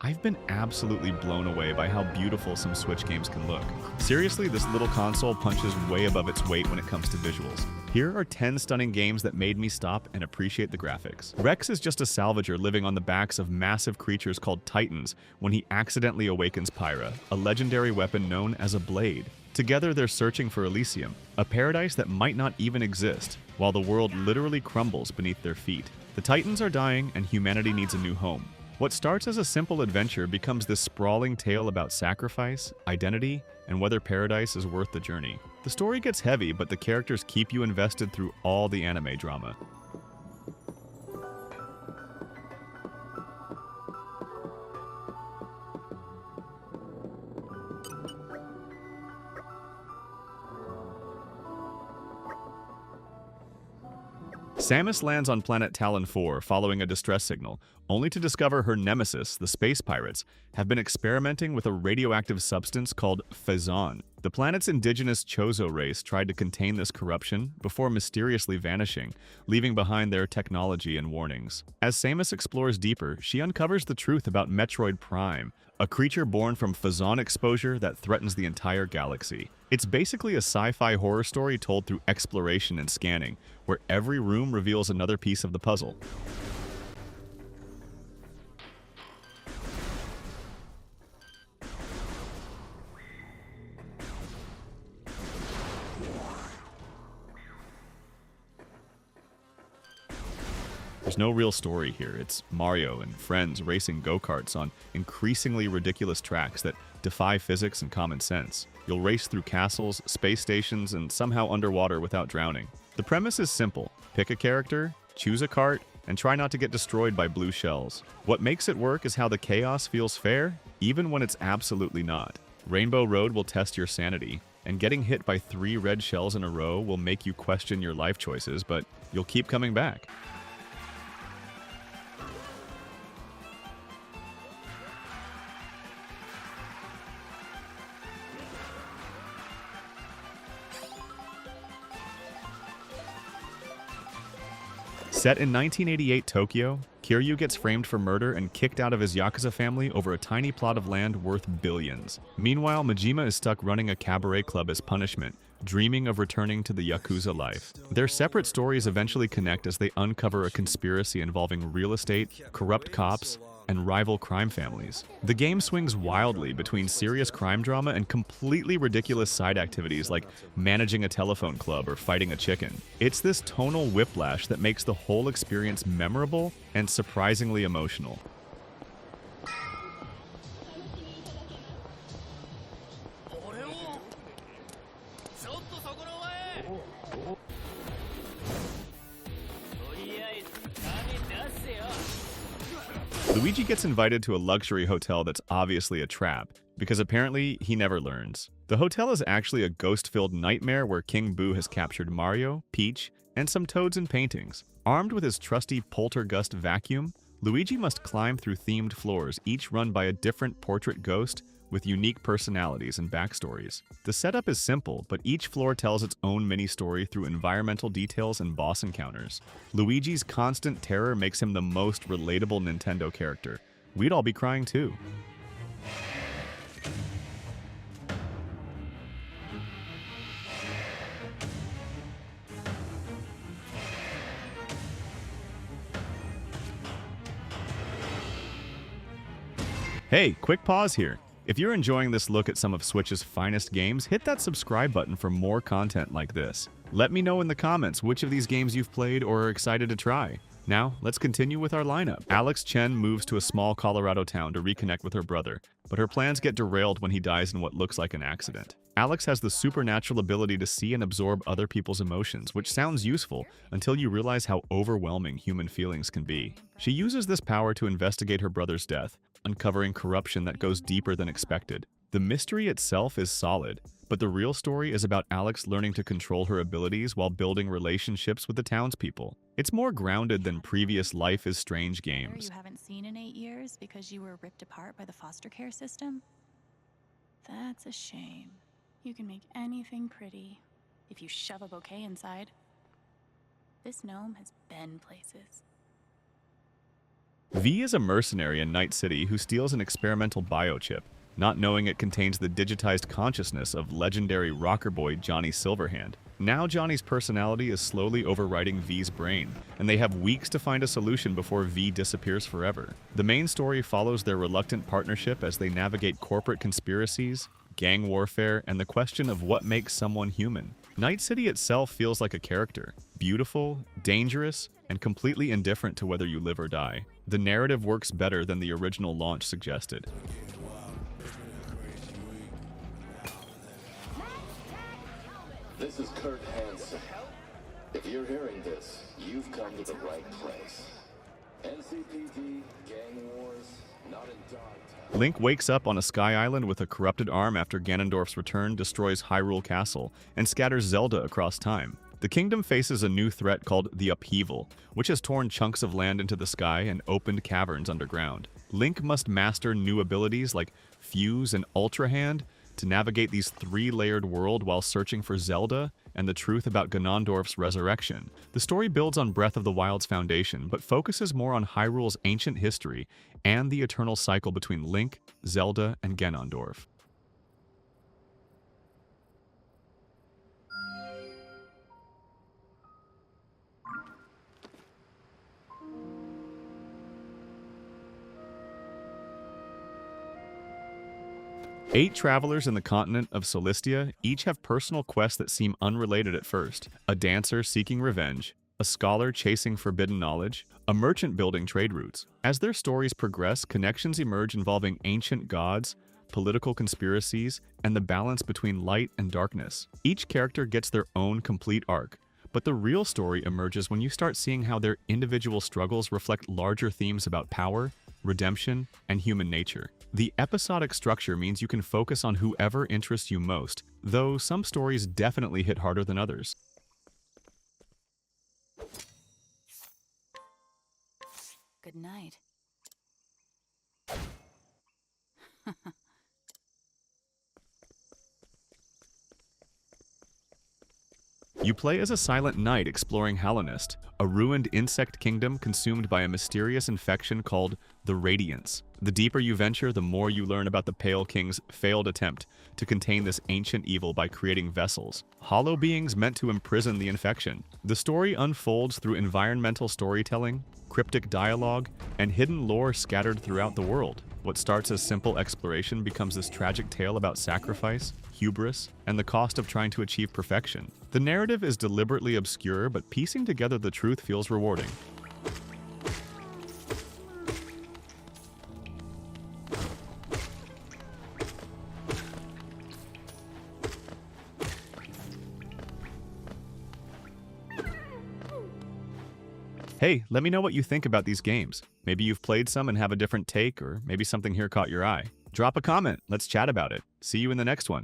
I've been absolutely blown away by how beautiful some Switch games can look. Seriously, this little console punches way above its weight when it comes to visuals. Here are 10 stunning games that made me stop and appreciate the graphics. Rex is just a salvager living on the backs of massive creatures called Titans when he accidentally awakens Pyra, a legendary weapon known as a blade. Together, they're searching for Elysium, a paradise that might not even exist, while the world literally crumbles beneath their feet. The Titans are dying, and humanity needs a new home. What starts as a simple adventure becomes this sprawling tale about sacrifice, identity, and whether paradise is worth the journey. The story gets heavy, but the characters keep you invested through all the anime drama. Samus lands on planet Talon 4 following a distress signal, only to discover her nemesis, the space pirates, have been experimenting with a radioactive substance called Phazon. The planet's indigenous Chozo race tried to contain this corruption before mysteriously vanishing, leaving behind their technology and warnings. As Samus explores deeper, she uncovers the truth about Metroid Prime, a creature born from Phazon exposure that threatens the entire galaxy. It's basically a sci-fi horror story told through exploration and scanning, where every room reveals another piece of the puzzle. There's no real story here. It's Mario and friends racing go-karts on increasingly ridiculous tracks that defy physics and common sense. You'll race through castles, space stations, and somehow underwater without drowning. The premise is simple. Pick a character, choose a kart, and try not to get destroyed by blue shells. What makes it work is how the chaos feels fair, even when it's absolutely not. Rainbow Road will test your sanity, and getting hit by 3 red shells in a row will make you question your life choices, but you'll keep coming back. Set in 1988 Tokyo, Kiryu gets framed for murder and kicked out of his Yakuza family over a tiny plot of land worth billions. Meanwhile, Majima is stuck running a cabaret club as punishment, dreaming of returning to the Yakuza life. Their separate stories eventually connect as they uncover a conspiracy involving real estate, corrupt cops, and rival crime families. The game swings wildly between serious crime drama and completely ridiculous side activities like managing a telephone club or fighting a chicken. It's this tonal whiplash that makes the whole experience memorable and surprisingly emotional. Luigi gets invited to a luxury hotel that's obviously a trap, because apparently he never learns. The hotel is actually a ghost-filled nightmare where King Boo has captured Mario, Peach, and some toads in paintings. Armed with his trusty poltergust vacuum, Luigi must climb through themed floors, each run by a different portrait ghost with unique personalities and backstories. The setup is simple, but each floor tells its own mini-story through environmental details and boss encounters. Luigi's constant terror makes him the most relatable Nintendo character. We'd all be crying too. Hey, quick pause here. If you're enjoying this look at some of Switch's finest games, hit that subscribe button for more content like this. Let me know in the comments which of these games you've played or are excited to try. Now, let's continue with our lineup. Alex Chen moves to a small Colorado town to reconnect with her brother, but her plans get derailed when he dies in what looks like an accident. Alex has the supernatural ability to see and absorb other people's emotions, which sounds useful until you realize how overwhelming human feelings can be. She uses this power to investigate her brother's death, uncovering corruption that goes deeper than expected. The mystery itself is solid, but the real story is about Alex learning to control her abilities while building relationships with the townspeople. It's more grounded than previous Life is Strange games. You haven't seen in 8 years because you were ripped apart by the foster care system? That's a shame. You can make anything pretty if you shove a bouquet inside. This gnome has been places. V is a mercenary in Night City who steals an experimental biochip, not knowing it contains the digitized consciousness of legendary rocker boy Johnny Silverhand. Now Johnny's personality is slowly overriding V's brain, and they have weeks to find a solution before V disappears forever. The main story follows their reluctant partnership as they navigate corporate conspiracies, gang warfare, and the question of what makes someone human. Night City itself feels like a character, beautiful, dangerous, and completely indifferent to whether you live or die. The narrative works better than the original launch suggested. This is Kurt Hansen. If you're hearing this, you've come to the right place. NCPD, gang wars, not in Dogtown. Link wakes up on a sky island with a corrupted arm after Ganondorf's return destroys Hyrule Castle and scatters Zelda across time. The kingdom faces a new threat called the Upheaval, which has torn chunks of land into the sky and opened caverns underground. Link must master new abilities like Fuse and Ultra Hand to navigate these three-layered world while searching for Zelda and the truth about Ganondorf's resurrection. The story builds on Breath of the Wild's foundation, but focuses more on Hyrule's ancient history and the eternal cycle between Link, Zelda, and Ganondorf. Eight travelers in the continent of Solistia each have personal quests that seem unrelated at first. A dancer seeking revenge, a scholar chasing forbidden knowledge, a merchant building trade routes. As their stories progress, connections emerge involving ancient gods, political conspiracies, and the balance between light and darkness. Each character gets their own complete arc, but the real story emerges when you start seeing how their individual struggles reflect larger themes about power, redemption, and human nature. The episodic structure means you can focus on whoever interests you most, though some stories definitely hit harder than others. Good night. You play as a silent knight exploring Halonist, a ruined insect kingdom consumed by a mysterious infection called the Radiance. The deeper you venture, the more you learn about the Pale King's failed attempt to contain this ancient evil by creating vessels, hollow beings meant to imprison the infection. The story unfolds through environmental storytelling, cryptic dialogue, and hidden lore scattered throughout the world. What starts as simple exploration becomes this tragic tale about sacrifice, hubris, and the cost of trying to achieve perfection. The narrative is deliberately obscure, but piecing together the truth feels rewarding. Hey, let me know what you think about these games. Maybe you've played some and have a different take, or maybe something here caught your eye. Drop a comment, let's chat about it. See you in the next one.